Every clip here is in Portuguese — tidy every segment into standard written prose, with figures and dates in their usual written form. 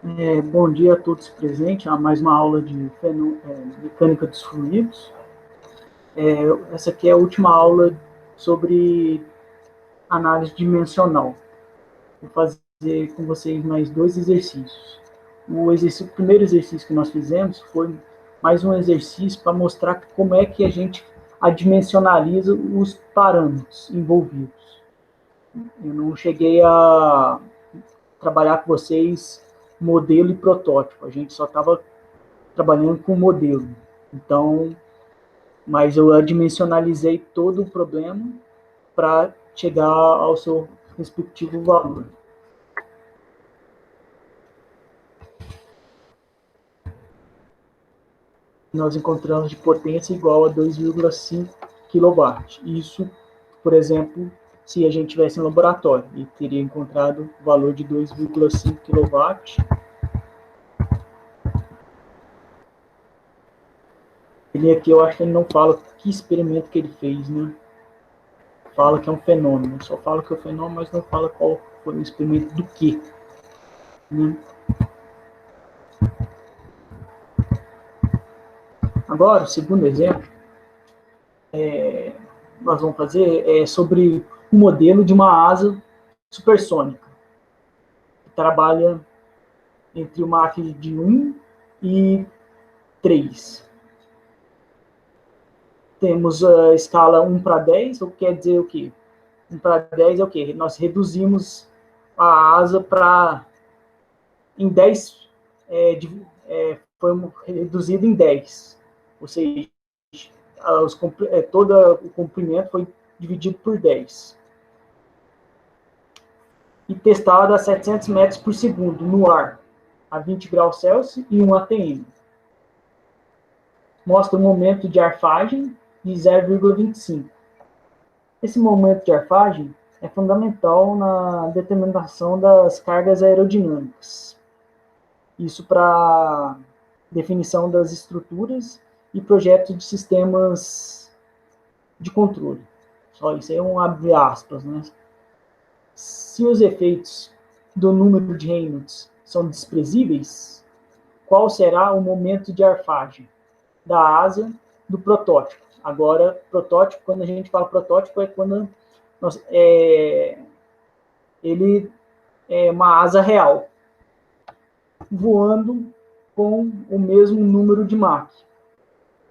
Bom dia a todos presentes a mais uma aula de mecânica dos fluidos. Essa aqui é a última aula sobre análise dimensional. Vou fazer com vocês mais dois exercícios. O primeiro exercício que nós fizemos foi mais um exercício para mostrar como é que a gente adimensionaliza os parâmetros envolvidos. Eu não cheguei a trabalhar com vocês modelo e protótipo, a gente só estava trabalhando com modelo. Então, mas eu adimensionalizei todo o problema para chegar ao seu respectivo valor. Nós encontramos de potência igual a 2,5 kW. Isso, por exemplo, se a gente tivesse em laboratório, e teria encontrado o valor de 2,5 kW. Ele aqui, eu acho que ele não fala que experimento que ele fez, né? Fala que é um fenômeno, só fala que é um fenômeno, mas não fala qual foi o experimento do que. Né? Agora, o segundo exemplo, nós vamos fazer é sobre o modelo de uma asa supersônica, que trabalha entre o Mach de 1 e 3. Temos a escala 1 para 10, o que quer dizer o quê? 1 para 10 é o quê? Nós reduzimos a asa para em 10, foi reduzido em 10, ou seja, todo o comprimento foi dividido por 10. E testada a 700 metros por segundo no ar, a 20 graus Celsius e 1 atm. Mostra o momento de arfagem de 0,25. Esse momento de arfagem é fundamental na determinação das cargas aerodinâmicas. Isso para definição das estruturas e projetos de sistemas de controle. Só isso aí é um abre aspas, né? Se os efeitos do número de Reynolds são desprezíveis, qual será o momento de arfagem da asa do protótipo? Agora, protótipo, quando a gente fala protótipo, é quando ele é uma asa real, voando com o mesmo número de Mach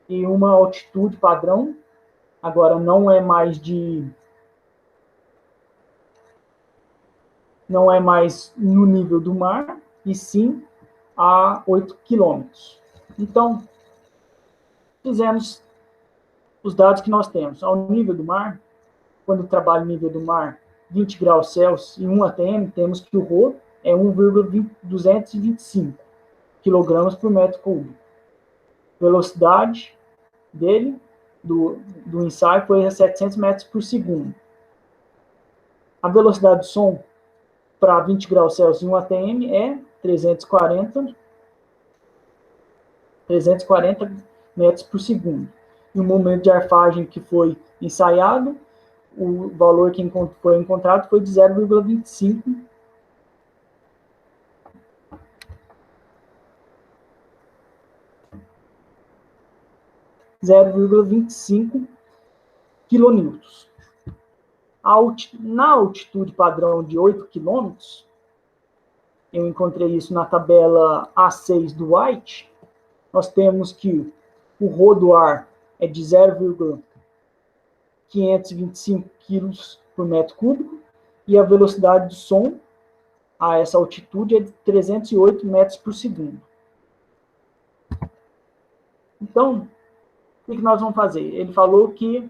e uma altitude padrão. Agora não é mais no nível do mar, e sim a 8 quilômetros. Então, fizemos os dados que nós temos. Ao nível do mar, quando trabalha no nível do mar, 20 graus Celsius e 1 atm, temos que o ρ é 1,225 kg por metro cúbico. Velocidade dele, do ensaio, foi a 700 metros por segundo. A velocidade do som para 20 graus Celsius e 1 atm é 340 metros por segundo. E o momento de arfagem que foi ensaiado, o valor que foi encontrado foi de 0,25 quilonewtons. Na altitude padrão de 8 km, eu encontrei isso na tabela A6 do White, nós temos que o ρ do ar é de 0,525 kg por metro cúbico e a velocidade do som a essa altitude é de 308 metros por segundo. Então, o que nós vamos fazer? Ele falou que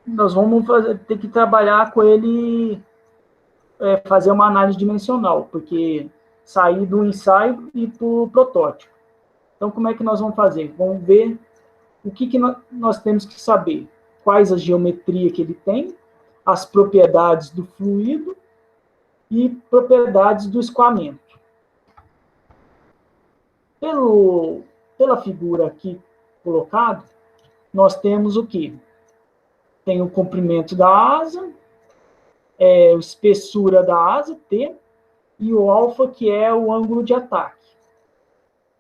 nós vamos ter que trabalhar com ele, fazer uma análise dimensional, porque sair do ensaio e para o protótipo. Então, como é que nós vamos fazer? Vamos ver o que nós temos que saber. Quais a geometria que ele tem, as propriedades do fluido e propriedades do escoamento. Pela figura aqui colocada, nós temos o quê? Tem o comprimento da asa, a espessura da asa, T, e o alfa, que é o ângulo de ataque.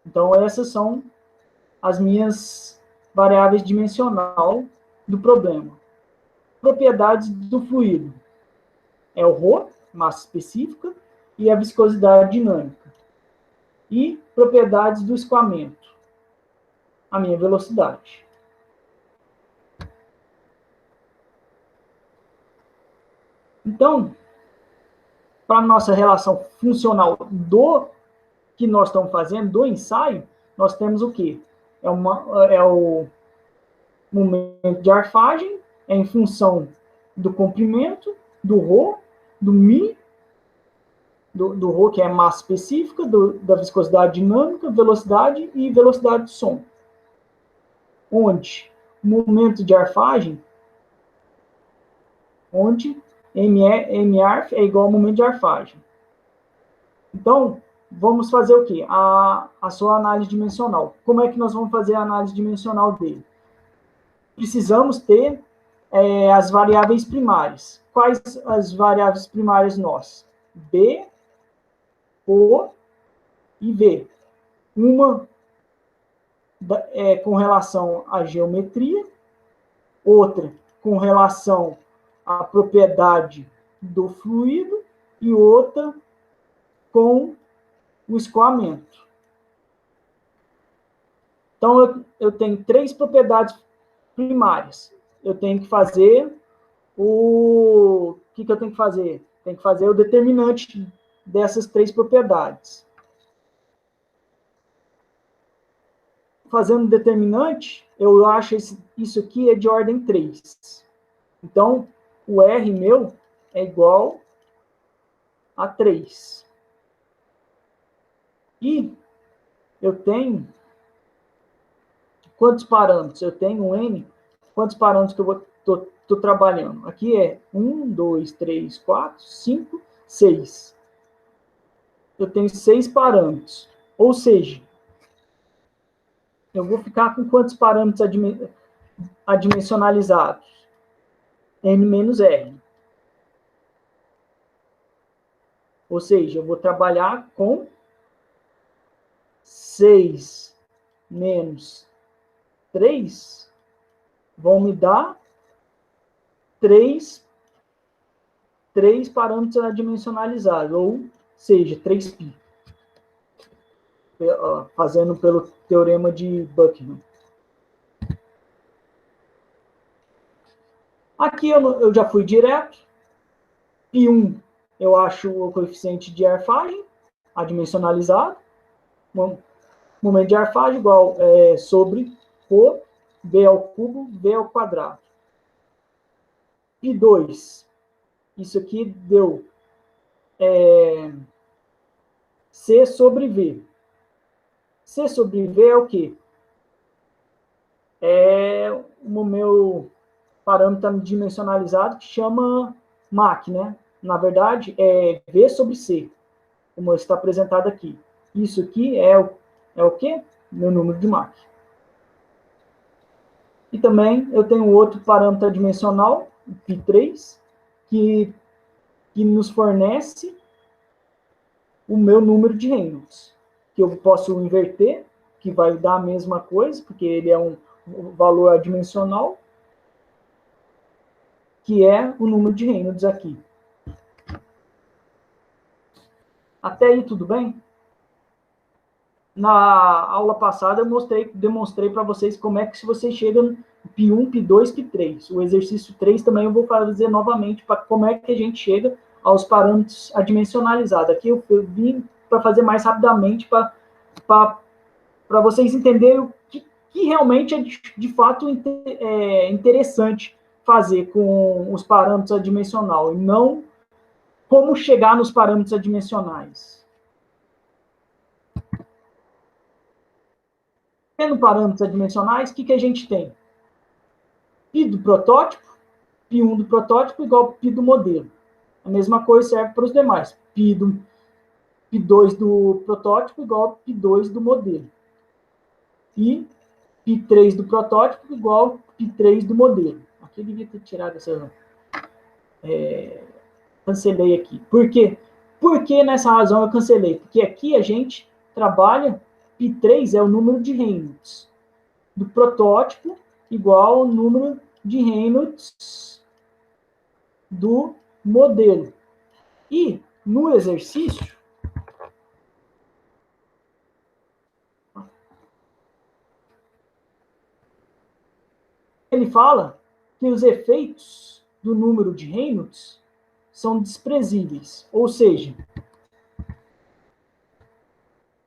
Então, essas são as minhas variáveis dimensional do problema. Propriedades do fluido. É o ρ, massa específica, e a viscosidade dinâmica. E propriedades do escoamento. A minha velocidade. Então, para a nossa relação funcional do que nós estamos fazendo, do ensaio, nós temos o quê? É o momento de arfagem, é em função do comprimento, do ρ, do μ, do ρ, que é massa específica, da viscosidade dinâmica, velocidade e velocidade do som. Onde o momento de arfagem, onde mArf é igual ao momento de arfagem. Então, vamos fazer o quê? A sua análise dimensional. Como é que nós vamos fazer a análise dimensional dele? Precisamos ter as variáveis primárias. Quais as variáveis primárias nós? B, O e V. Uma com relação à geometria, outra com relação à propriedade do fluido e outra com o escoamento. Então, eu tenho 3 propriedades primárias. Eu tenho que fazer o que eu tenho que fazer? Tem que fazer o determinante dessas 3 propriedades. Fazendo determinante, eu acho isso aqui é de ordem 3. Então, o R meu é igual a 3. E eu tenho quantos parâmetros? Eu tenho um N. Quantos parâmetros que eu estou trabalhando? Aqui é 1, 2, 3, 4, 5, 6. Eu tenho 6 parâmetros. Ou seja, eu vou ficar com quantos parâmetros adimensionalizados? N menos R. Ou seja, eu vou trabalhar com 6 menos 3, vão me dar 3 parâmetros adimensionalizados, ou seja, 3π. Fazendo pelo teorema de Buckman. Aqui eu já fui direto. π1 eu acho o coeficiente de arfagem adimensionalizado. Momento de arfagem igual sobre ρ, b ao cubo, v ao quadrado. π2, isso aqui deu C sobre V. C sobre V é o quê? É o meu parâmetro dimensionalizado que chama Mach, né? Na verdade, é V sobre C, como está apresentado aqui. Isso aqui é o quê? Meu número de Mach. E também eu tenho outro parâmetro dimensional, π3, que nos fornece o meu número de Reynolds, que eu posso inverter, que vai dar a mesma coisa, porque ele é um valor adimensional, que é o número de Reynolds aqui. Até aí, tudo bem? Na aula passada, eu demonstrei para vocês como é que se você chega no π1, π2, π3. O exercício 3 também eu vou fazer novamente para como é que a gente chega aos parâmetros adimensionalizados. Aqui eu vim para fazer mais rapidamente para vocês entenderem o que realmente é de fato interessante fazer com os parâmetros adimensionais, e não como chegar nos parâmetros adimensionais. Tendo parâmetros adimensionais, o que a gente tem? π do protótipo, π1 do protótipo igual a π do modelo. A mesma coisa serve para os demais. π2 do protótipo igual a π2 do modelo. E π3 do protótipo igual a π3 do modelo. Aqui eu devia ter tirado essa... cancelei aqui. Por quê? Por que nessa razão eu cancelei? Porque aqui a gente trabalha, π3 é o número de Reynolds do protótipo igual ao número de Reynolds do modelo. E no exercício, ele fala que os efeitos do número de Reynolds são desprezíveis, ou seja,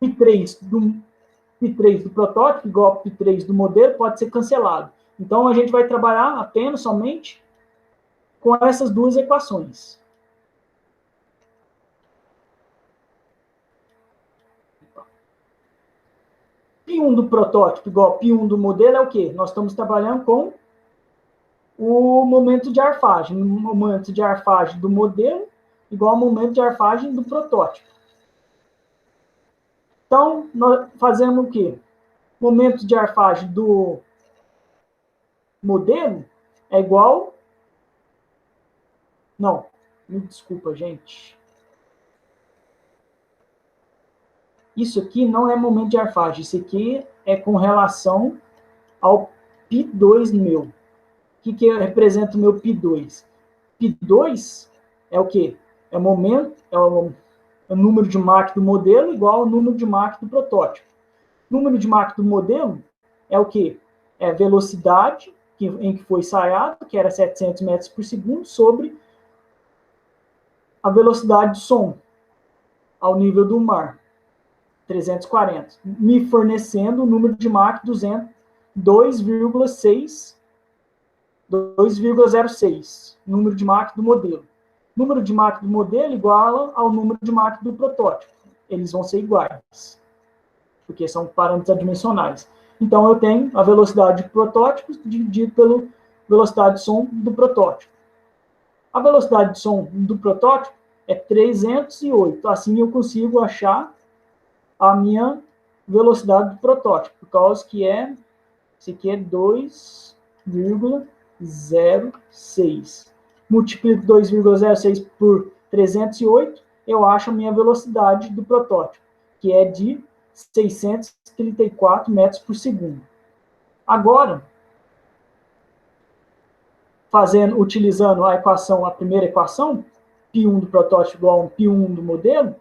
π3 do protótipo igual a π3 do modelo pode ser cancelado. Então, a gente vai trabalhar apenas, somente, com essas duas equações. π1 do protótipo igual a π1 do modelo é o quê? Nós estamos trabalhando com o momento de arfagem. O momento de arfagem do modelo igual ao momento de arfagem do protótipo. Então, nós fazemos o quê? Momento de arfagem do modelo é igual... Não, me desculpa, gente. Isso aqui não é momento de arfagem. Isso aqui é com relação ao π2 meu. O que representa o meu π2? π2 é o quê? É o número de Mach do modelo igual ao número de Mach do protótipo. Número de Mach do modelo é o quê? É a velocidade em que foi ensaiado, que era 700 metros por segundo, sobre a velocidade do som ao nível do mar, 340, me fornecendo o número de Mach 2,06, número de Mach do modelo. Número de Mach do modelo iguala ao número de Mach do protótipo. Eles vão ser iguais, porque são parâmetros adimensionais. Então, eu tenho a velocidade do protótipo dividido pela velocidade de som do protótipo. A velocidade de som do protótipo é 308. Assim, eu consigo achar a minha velocidade do protótipo, por causa que esse aqui é 2,06. Multiplico 2,06 por 308, eu acho a minha velocidade do protótipo, que é de 634 metros por segundo. Agora, utilizando a primeira equação, π1 do protótipo igual a π1 do modelo,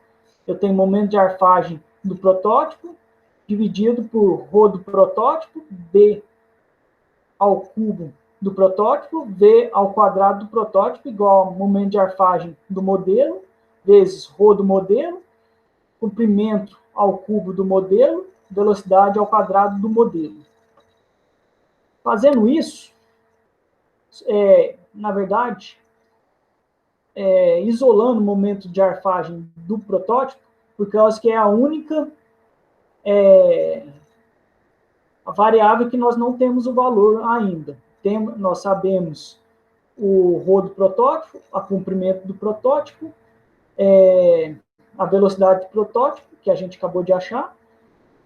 eu tenho momento de arfagem do protótipo dividido por ρ do protótipo, b ao cubo do protótipo, v ao quadrado do protótipo, igual ao momento de arfagem do modelo, vezes ρ do modelo, comprimento ao cubo do modelo, velocidade ao quadrado do modelo. Fazendo isso, na verdade, isolando o momento de arfagem do protótipo, por causa que é a única a variável que nós não temos o valor ainda. Nós sabemos o ρ do protótipo, o comprimento do protótipo, a velocidade do protótipo, que a gente acabou de achar,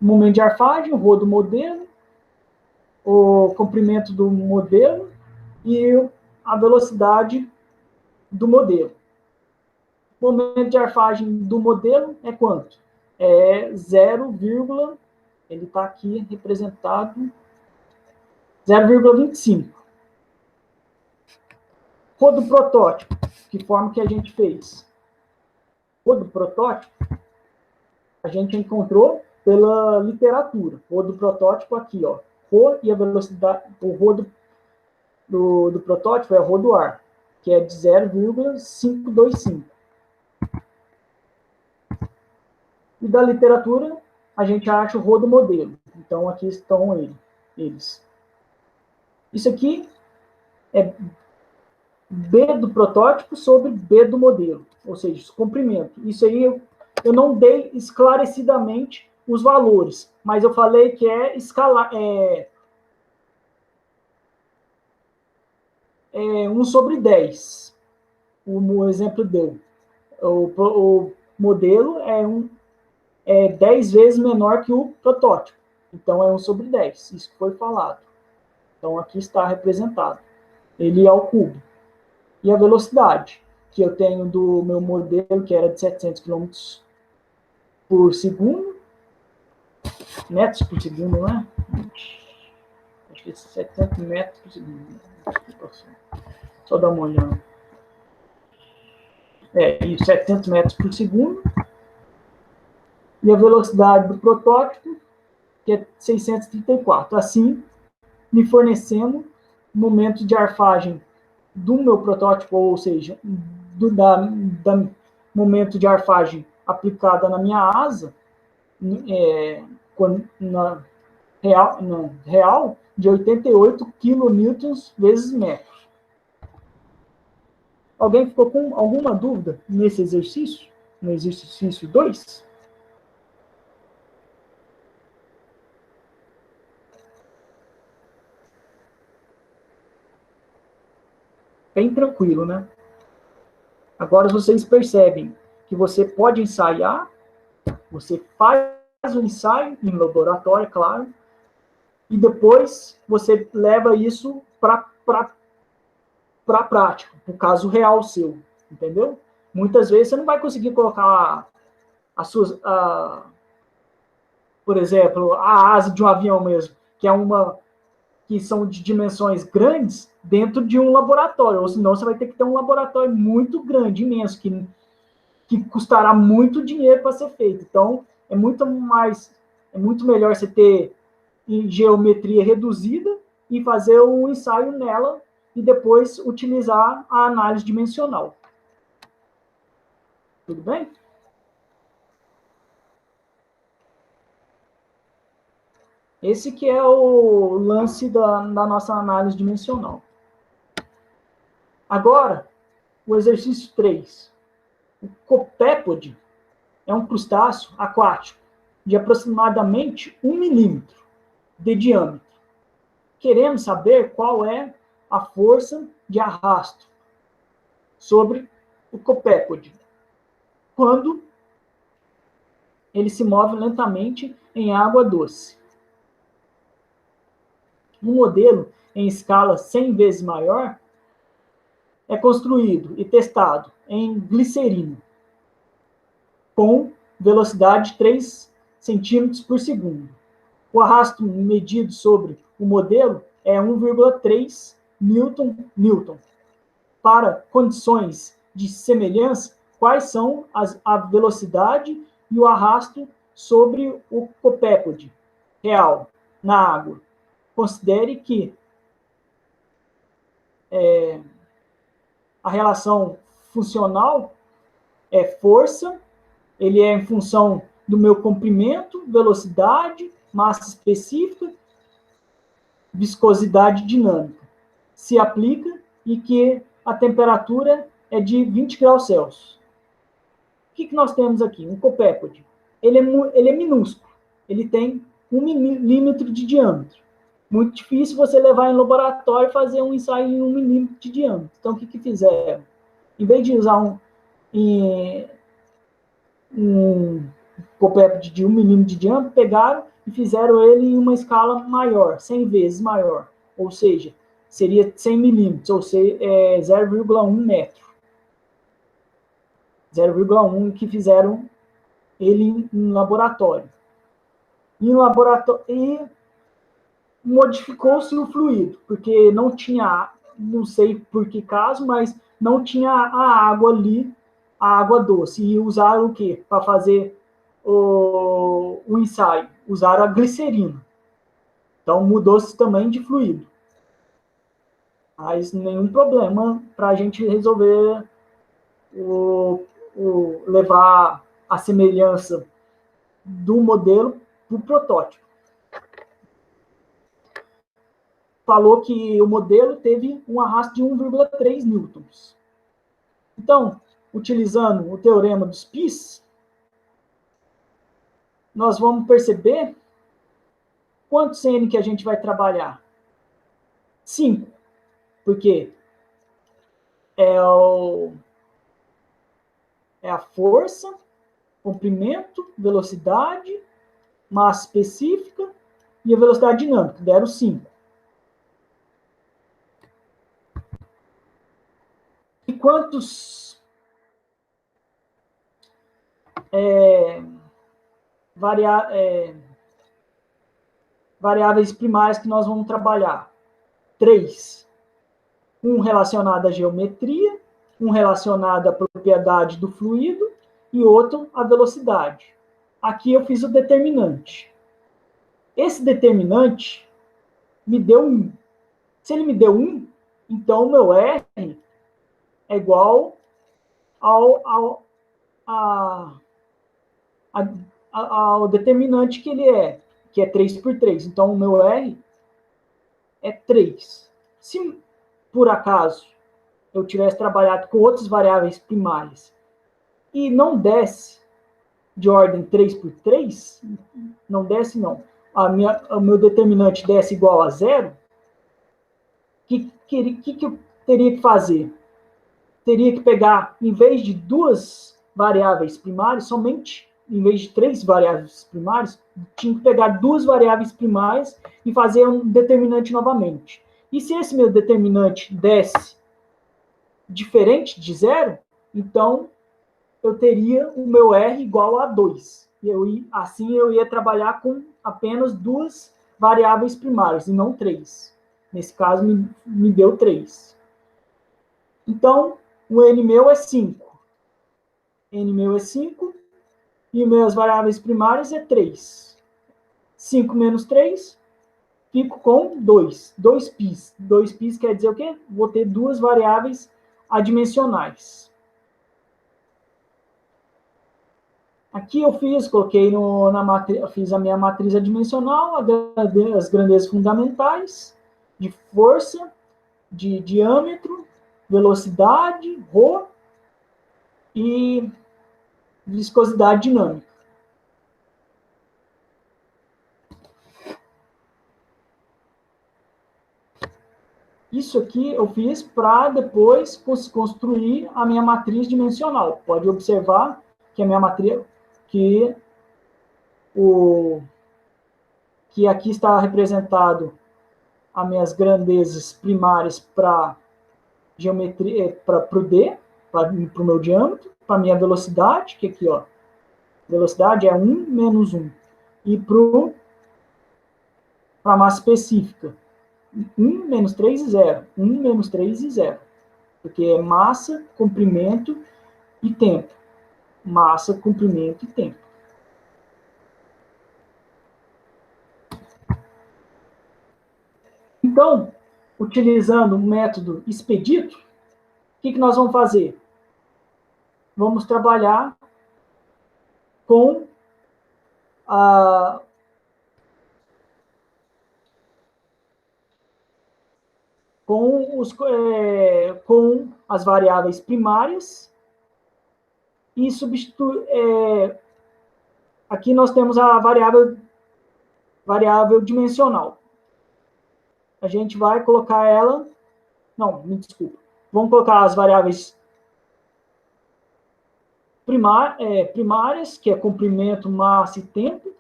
o momento de arfagem, o ρ do modelo, o comprimento do modelo e a velocidade do modelo. O momento de arfagem do modelo é quanto? É 0, ele está aqui representado, 0,25. Ρ do protótipo, que forma que a gente fez? Ρ do protótipo, a gente encontrou pela literatura. Ρ do protótipo aqui, ó. Ρ e a velocidade, o ρ do protótipo é o ρ do ar, que é de 0,525. E da literatura, a gente acha o ρ do modelo. Então, aqui estão eles. Isso aqui é B do protótipo sobre B do modelo, ou seja, comprimento. Isso aí eu não dei esclarecidamente os valores, mas eu falei que é escalar, 1 sobre 10. O exemplo deu. O modelo é 10 vezes menor que o protótipo. Então, é 1 sobre 10. Isso foi falado. Então, aqui está representado. Ele é ao cubo. E a velocidade? que eu tenho do meu modelo, que era de 700 km por segundo, metros por segundo, não é? Acho que é 700 metros por segundo. Só dar uma olhada. E 700 metros por segundo. E a velocidade do protótipo, que é 634. Assim, me fornecendo momentos de arfagem do meu protótipo, ou seja, da momento de arfagem aplicada na minha asa, na real de 88 kN vezes metro. Alguém ficou com alguma dúvida nesse exercício? No exercício 2? Bem tranquilo, né? Agora vocês percebem que você pode ensaiar, você faz o ensaio em laboratório, claro, e depois você leva isso para a prática, para o caso real seu, entendeu? Muitas vezes você não vai conseguir colocar por exemplo, a asa de um avião mesmo, que são de dimensões grandes, dentro de um laboratório, ou senão você vai ter que ter um laboratório muito grande, imenso, que custará muito dinheiro para ser feito. Então, é muito melhor você ter em geometria reduzida e fazer um ensaio nela e depois utilizar a análise dimensional. Tudo bem? Esse que é o lance da nossa análise dimensional. Agora, o exercício 3. O copépode é um crustáceo aquático de aproximadamente 1 milímetro de diâmetro. Queremos saber qual é a força de arrasto sobre o copépode quando ele se move lentamente em água doce. Um modelo em escala 100 vezes maior é construído e testado em glicerina, com velocidade de 3 centímetros por segundo. O arrasto medido sobre o modelo é 1,3 Newton. Para condições de semelhança, quais são a velocidade e o arrasto sobre o copépode real na água? Considere que a relação funcional é força, ele é em função do meu comprimento, velocidade, massa específica, viscosidade dinâmica. Se aplica e que a temperatura é de 20 graus Celsius. O que nós temos aqui? Um copépode. Ele é minúsculo. Ele tem 1 milímetro de diâmetro. Muito difícil você levar em laboratório e fazer um ensaio em 1 milímetro de diâmetro. Então, o que fizeram? Em vez de usar um copépode de 1 milímetro de diâmetro, pegaram e fizeram ele em uma escala maior, 100 vezes maior. Ou seja, seria 100 milímetros, ou seja, 0,1 metro. 0,1 que fizeram ele em laboratório. E modificou-se o fluido, porque não tinha, não sei por que caso, mas não tinha a água ali, a água doce. E usaram o quê? Para fazer o ensaio? Usaram a glicerina. Então mudou-se também de fluido. Mas nenhum problema para a gente resolver levar a semelhança do modelo para o protótipo. Falou que o modelo teve um arrasto de 1,3 newtons. Então, utilizando o teorema dos πs, nós vamos perceber quantos N que a gente vai trabalhar? 5, porque é a força, comprimento, velocidade, massa específica e a velocidade dinâmica, deram 5. E quantos variáveis primárias que nós vamos trabalhar. 3. Um relacionado à geometria, um relacionado à propriedade do fluido e outro à velocidade. Aqui eu fiz o determinante. Esse determinante me deu 1. Se ele me deu 1, então o meu R é igual ao determinante que ele é, que é 3 por 3. Então, o meu R é 3. Se, por acaso, eu tivesse trabalhado com outras variáveis primárias e não desse de ordem 3 por 3, não desse, não, o meu determinante desse igual a 0, o que eu teria que fazer? Teria que pegar, em vez de 2 variáveis primárias, somente, em vez de 3 variáveis primárias, tinha que pegar 2 variáveis primárias e fazer um determinante novamente. E se esse meu determinante desse diferente de 0, então eu teria o meu R igual a 2. Assim eu ia trabalhar com apenas 2 variáveis primárias, e não 3. Nesse caso, me deu 3. Então, o N meu é 5. N meu é 5 e minhas variáveis primárias é 3. 5 menos 3, fico com 2. 2πs. 2πs quer dizer o quê? Vou ter 2 variáveis adimensionais. Aqui eu coloquei fiz a minha matriz adimensional, as grandezas fundamentais, de força, de diâmetro, velocidade, ρ e viscosidade dinâmica. Isso aqui eu fiz para depois construir a minha matriz dimensional. Pode observar que a minha matriz, que aqui está representado as minhas grandezas primárias para geometria, para o D, para o meu diâmetro, para a minha velocidade, que aqui, ó, velocidade é 1 menos 1. E para a massa específica, 1 menos 3 e 0. 1 menos 3 e 0. Porque é massa, comprimento e tempo. Massa, comprimento e tempo. Então, utilizando o método expedito, o que nós vamos fazer? Vamos trabalhar com com as variáveis primárias e substituir. Aqui nós temos a variável dimensional. A gente vai colocar ela. Não, me desculpa. Vamos colocar as variáveis primárias, que é comprimento, massa e tempo,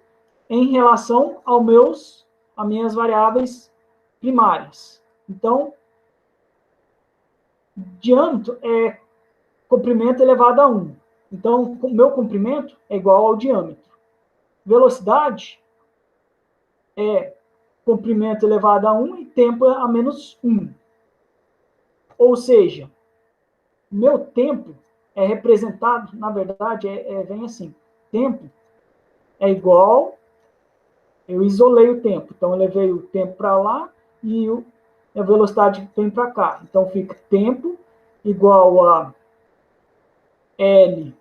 em relação às minhas variáveis primárias. Então, diâmetro é comprimento elevado a 1. Então, o meu comprimento é igual ao diâmetro. Velocidade é comprimento elevado a 1 e tempo a menos 1. Ou seja, meu tempo é representado, na verdade, vem assim. Tempo é igual, eu isolei o tempo. Então, eu levei o tempo para lá e a velocidade vem para cá. Então, fica tempo igual a L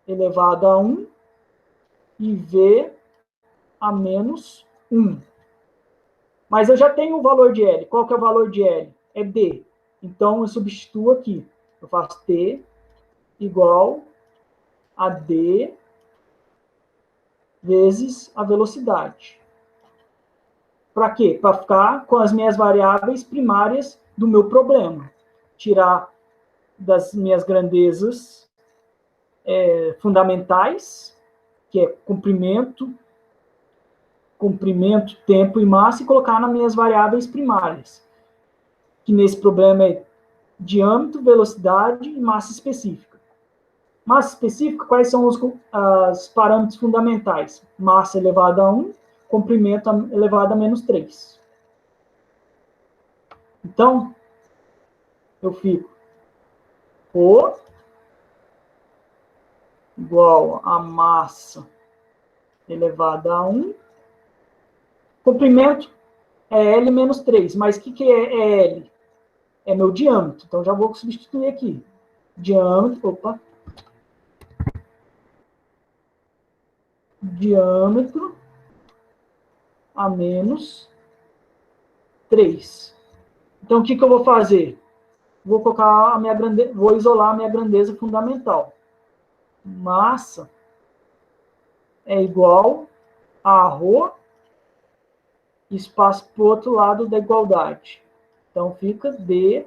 elevado a 1 e V a menos 1. Mas eu já tenho o valor de L. Qual que é o valor de L? É D. Então, eu substituo aqui. Eu faço T igual a D vezes a velocidade. Para quê? Para ficar com as minhas variáveis primárias do meu problema. Tirar das minhas grandezas fundamentais, que é comprimento, tempo e massa, e colocar nas minhas variáveis primárias, que nesse problema é diâmetro, velocidade e massa específica. Massa específica, quais são os parâmetros fundamentais? Massa elevada a 1, comprimento elevado a menos 3. Então, eu fico O igual a massa elevada a 1, comprimento é L menos 3. Mas o que é L? É meu diâmetro. Então, já vou substituir aqui. Diâmetro a menos 3. Então, o que eu vou fazer? Vou colocar vou isolar a minha grandeza fundamental. Massa é igual a ρ, espaço para o outro lado da igualdade. Então, fica D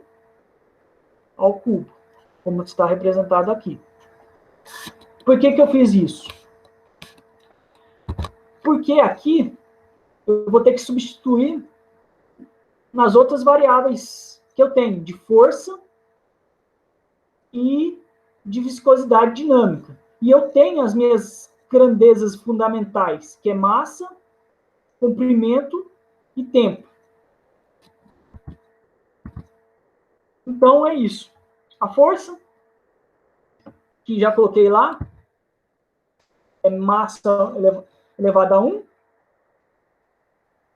ao cubo, como está representado aqui. Por que eu fiz isso? Porque aqui eu vou ter que substituir nas outras variáveis que eu tenho, de força e de viscosidade dinâmica. E eu tenho as minhas grandezas fundamentais, que é massa, comprimento e tempo. Então, é isso. A força, que já coloquei lá, é massa elevada a 1,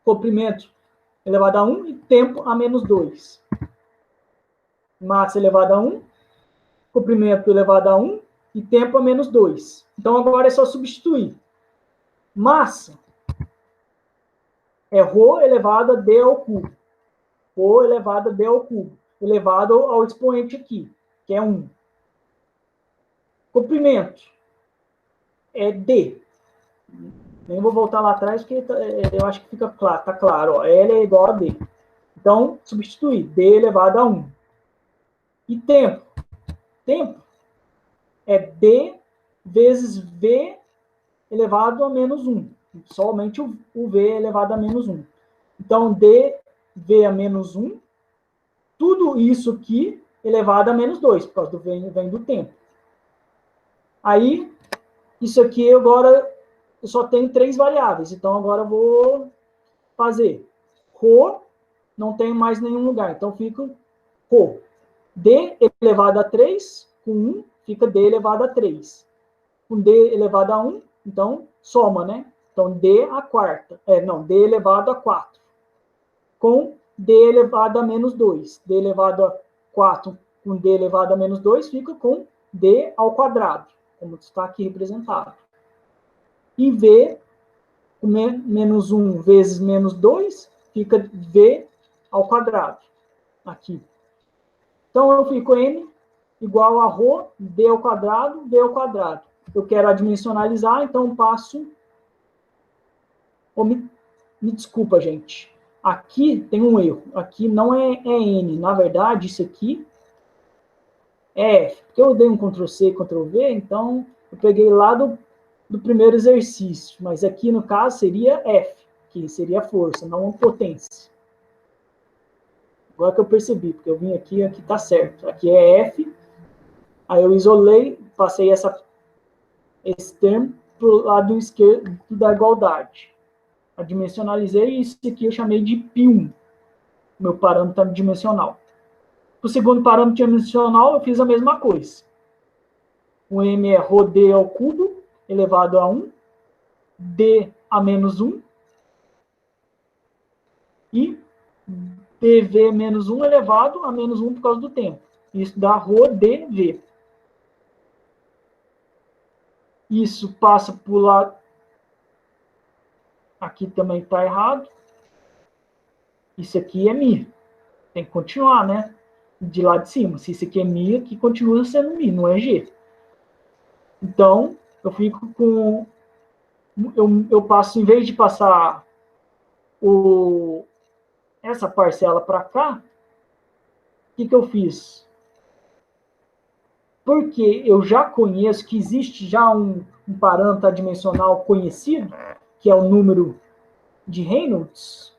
comprimento elevado a 1 e tempo a menos 2. Massa elevada a 1, comprimento elevado a 1 e tempo a menos 2. Então, agora é só substituir. Massa é ρ elevado a d ao cubo. Ρ elevado a d ao cubo. Elevado ao expoente aqui, que é 1. Comprimento é d. Nem vou voltar lá atrás, porque eu acho que fica claro. Está claro. Ó, L é igual a d. Então, substituir. D elevado a 1. E tempo. Tempo é d vezes v elevado a menos 1. Somente o v elevado a menos 1. Então, dv a menos 1, tudo isso aqui elevado a menos 2, por causa do vem do tempo. Aí, isso aqui agora eu só tenho 3 variáveis. Então, agora eu vou fazer ρ, não tenho mais nenhum lugar. Então, fica ρ. D elevado a 3, com 1, fica D elevado a 3. Com D elevado a 1, então, soma, né? Então, D a quarta. D elevado a 4. Com D elevado a menos 2. D elevado a 4 com D elevado a menos 2 fica com D ao quadrado, como está aqui representado. E V, menos 1 vezes menos 2, fica V ao quadrado, aqui. Então, eu fico N igual a ρ, D ao quadrado, V ao quadrado. Eu quero adimensionalizar, então passo... Me desculpa, gente. Aqui tem um erro. Aqui não é N. Na verdade, isso aqui é F. Porque eu dei um Ctrl+C, Ctrl+V, então eu peguei lá do primeiro exercício. Mas aqui, no caso, seria F, que seria força, não potência. Agora que eu percebi, porque eu vim aqui tá certo. Aqui é F. Aí eu isolei, passei esse termo para o lado esquerdo da igualdade. Adimensionalizei e isso aqui eu chamei de π1, meu parâmetro dimensional. Para o segundo parâmetro dimensional, eu fiz a mesma coisa. O m é ρd ao cubo, elevado a 1, d a menos 1, e dv menos 1 elevado a menos 1 por causa do tempo. Isso dá ρdv. Isso passa por lá. Aqui também está errado. Isso aqui é mi. Tem que continuar, né? De lá de cima. Se isso aqui é mi, aqui continua sendo mi, não é g. Então, eu fico com... Eu passo, em vez de passar essa parcela para cá, o que eu fiz? Porque eu já conheço que existe já um parâmetro adimensional conhecido, que é o número de Reynolds,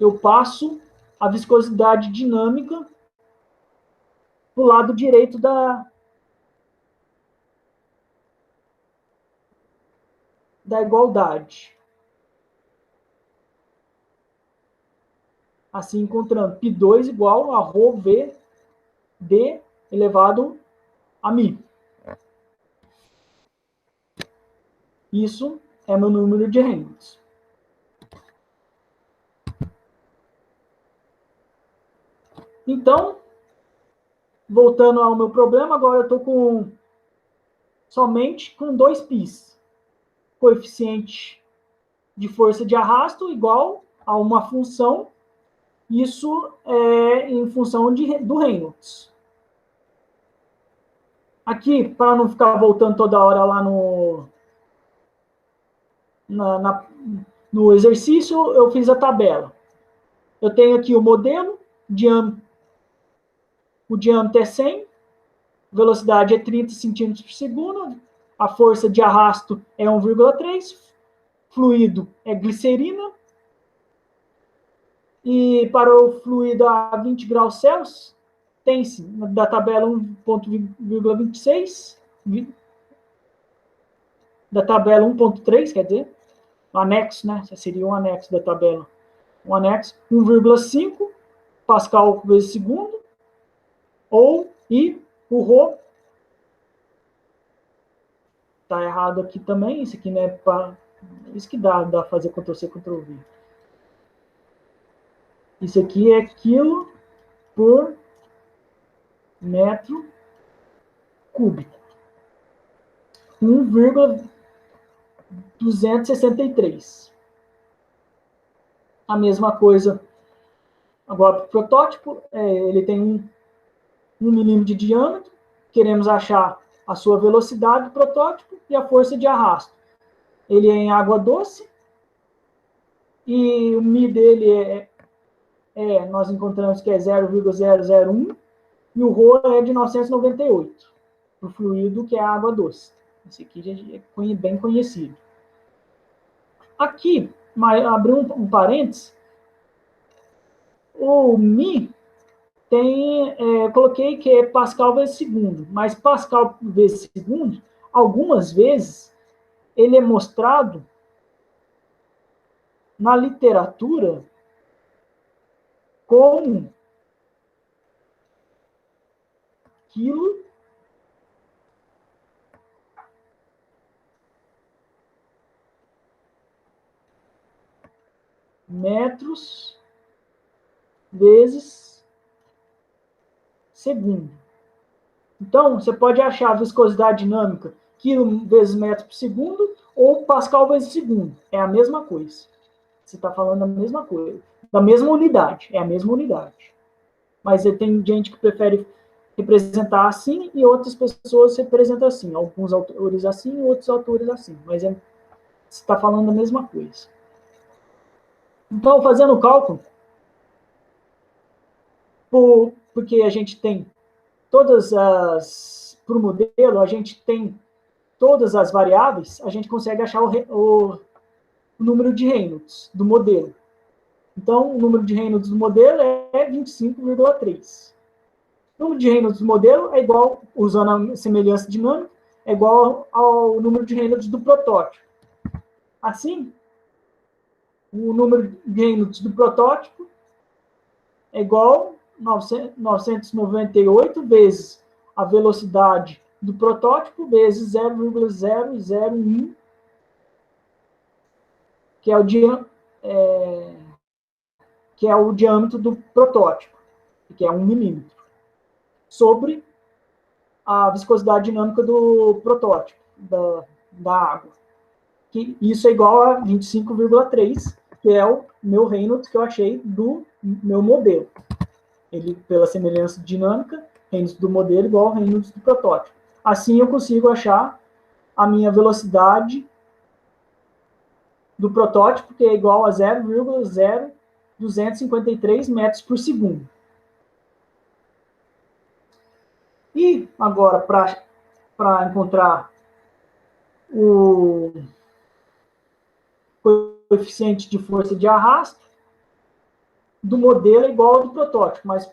eu passo a viscosidade dinâmica o lado direito da igualdade. Assim, encontrando π2 igual a ρv d elevado a μ. Isso é meu número de Reynolds. Então, voltando ao meu problema, agora eu estou somente com 2 πs. Coeficiente de força de arrasto igual a uma função. Isso é em função do Reynolds. Aqui, para não ficar voltando toda hora lá no exercício, eu fiz a tabela. Eu tenho aqui o modelo, o diâmetro é 100, velocidade é 30 centímetros por segundo, a força de arrasto é 1,3, fluido é glicerina, e para o fluido a 20 graus Celsius, tem-se da tabela 1,26, da tabela 1,3, quer dizer, o anexo, né? Seria um anexo da tabela. Um anexo, 1,5 Pascal vezes segundo, e o Rho, tá errado aqui também, isso aqui não é para... Isso que dá fazer Ctrl+C, Ctrl+V. Isso aqui é quilo por metro cúbico. 1,263. A mesma coisa agora para o protótipo, ele tem 1 milímetro de diâmetro, queremos achar a sua velocidade do protótipo e a força de arrasto. Ele é em água doce, e o μ dele nós encontramos que é 0,001, e o Rho é de 998, para o fluido que é água doce. Esse aqui já é bem conhecido. Aqui, abri um parênteses, o μ coloquei que é Pascal vezes segundo, mas Pascal vezes segundo, algumas vezes, ele é mostrado na literatura como quilo metros vezes segundo. Então, você pode achar a viscosidade dinâmica quilo vezes metro por segundo ou Pascal vezes segundo. É a mesma coisa. Você está falando a mesma coisa. Da mesma unidade. É a mesma unidade. Mas tem gente que prefere representar assim e outras pessoas representam assim. Alguns autores assim e outros autores assim. Mas você está falando a mesma coisa. Então, fazendo o cálculo, porque a gente tem todas as... Para o modelo, a gente tem todas as variáveis, a gente consegue achar o número de Reynolds do modelo. Então, o número de Reynolds do modelo é 25,3. O número de Reynolds do modelo é igual, usando a semelhança dinâmica, é igual ao número de Reynolds do protótipo. Assim, o número de Reynolds do protótipo é igual a 998 vezes a velocidade do protótipo vezes 0,001, que é o diâmetro do protótipo, que é 1 milímetro, sobre a viscosidade dinâmica do protótipo, da água. Que isso é igual a 25,3, que é o meu Reynolds que eu achei do meu modelo. Ele, pela semelhança dinâmica, Reynolds do modelo igual ao Reynolds do protótipo. Assim eu consigo achar a minha velocidade do protótipo, que é igual a 0,0253 metros por segundo. E agora, para encontrar o coeficiente de força de arrasto do modelo é igual ao do protótipo, mas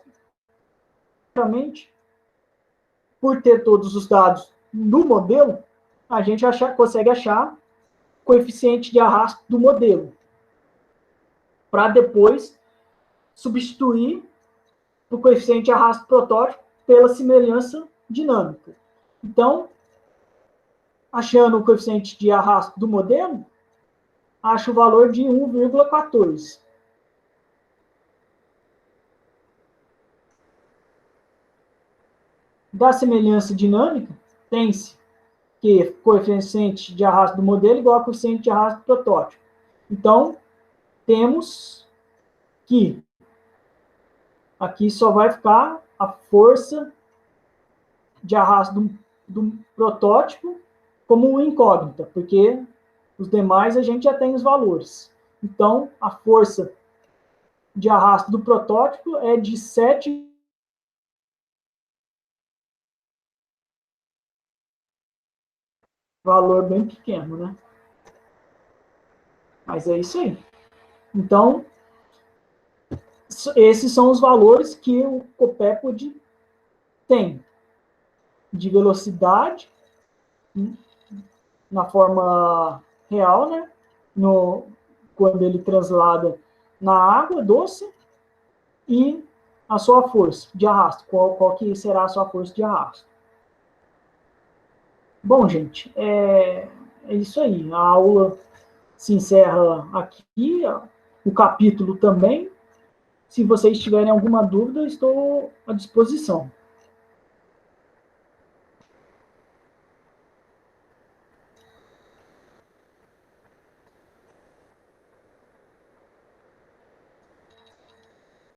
praticamente por ter todos os dados do modelo, a gente consegue achar o coeficiente de arrasto do modelo, para depois substituir o coeficiente de arrasto protótipo pela semelhança dinâmica. Então, achando o coeficiente de arrasto do modelo, acho o valor de 1,14. Da semelhança dinâmica, tem-se que coeficiente de arrasto do modelo igual a coeficiente de arrasto do protótipo. Então, temos que aqui só vai ficar a força de arrasto do protótipo como incógnita, porque os demais a gente já tem os valores. Então, a força de arrasto do protótipo é de 7. Valor bem pequeno, né? Mas é isso aí. Então, esses são os valores que o copépode tem de velocidade na forma real, né? Quando ele translada na água doce, e a sua força de arrasto. Qual que será a sua força de arrasto? Bom, gente, é isso aí. A aula se encerra aqui, o capítulo também. Se vocês tiverem alguma dúvida, estou à disposição.